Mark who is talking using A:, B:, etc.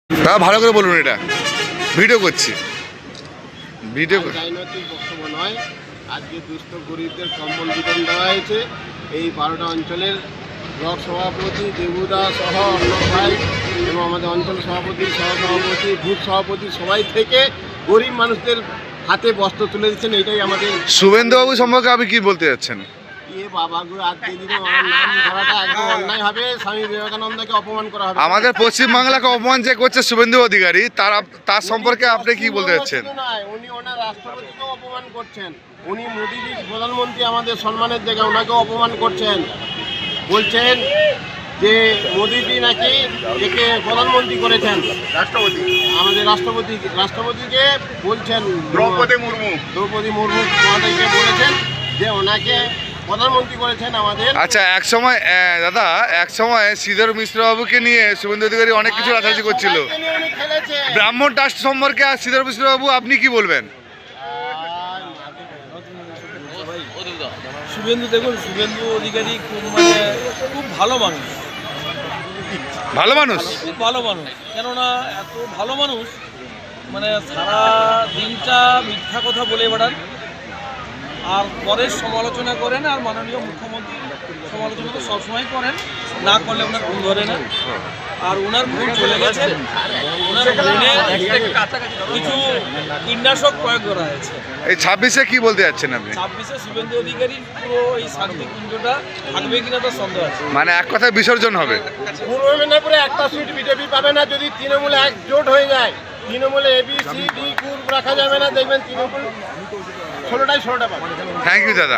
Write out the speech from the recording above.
A: তা ভালো করে বলুন, এটা ভিডিও করছি।
B: রাজনৈতিক বক্তব্য নয়, আজকে দুস্থ গরিবদের কম্বল বিতরণ দেওয়া হয়েছে। এই 12টা অঞ্চলের ব্লক সভাপতি দেবুদা সহ অন্য ভাই এবং আমাদের অঞ্চল সভাপতি, সহসভাপতি, বুথ সভাপতি সবাই থেকে গরিব মানুষদের হাতে বস্ত্র তুলে দিচ্ছেন। এটাই আমাদের।
A: শুভেন্দুবাবু সম্পর্কে আপনি কি বলতে যাচ্ছেন?
B: বাবাগুলো আজকে দিনে আমার নাম ধরাটা একদম অন্যায় হবে। স্বামী বিবেকানন্দকে অপমান করা হবে।
A: আমাদের পশ্চিমবাংলাকে অপমান যে করছে শুভেন্দু অধিকারী, তার সম্পর্কে আপনি কি বলতে যাচ্ছেন?
B: উনি ওনার রাষ্ট্রপতিকেও অপমান করছেন। উনি মোদীজি প্রধানমন্ত্রী, আমাদের সম্মানের জায়গায়, ওনাকেও অপমান করছেন। বলছেন যে মোদীজি নাকি একে প্রধানমন্ত্রী করেছেন, রাষ্ট্রপতি, আমাদের রাষ্ট্রপতিকে বলছেন, দ্রৌপদী মুর্মু মহাদয়কে বলেছেন যে ওনাকে প্রধানমন্ত্রী করেছেন আমাদের।
A: আচ্ছা, দাদা এক সময় শ্রীধর মিশ্রবাবুকে নিয়ে শুভেন্দু অধিকারী অনেক কিছু রাজনীতি করছিল। ব্রাহ্মণ ট্রাস্ট সম্পর্কে আর শ্রীধর মিশ্রবাবু আপনি কি বলবেন?
C: দেখুন, শুভেন্দু অধিকারী খুব ভালো মানুষ, খুব ভালো মানুষ। কেননা এত ভালো মানুষ, সারা দিনটা মিথ্যা কথা বলে বেড়ান, আর পরের সমালোচনা করেন। আর মাননীয় মুখ্যমন্ত্রী সমালোচনা তো সবসময় করেন, না করলে ওনার ভুল ধরে না। আর ওনার ভুল চলে গেছেন, ওনার ব্রেনে কিছু কীটনাশক প্রয়োগ করা হয়েছে।
A: এই 26-এ কি বলতে যাচ্ছেন আপনি?
C: 26-এ শুভেন্দু অধিকারীর পুরো এই শান্তি কুঞ্জটা থাকবে কিনা তো সন্দেহ আছে।
A: মানে এক কথায় বিসর্জন হবে।
B: পূর্ব মেদিনীপুরে একটা সিট বিজেপি পাবে না যদি তৃণমূলে একজোট হয়ে যায়। তৃণমূলে ABC D গ্রুপ রাখা যাবে না, দেখবেন তৃণমূল 16টায় 16টা পাবে।
A: থ্যাংক ইউ দাদা।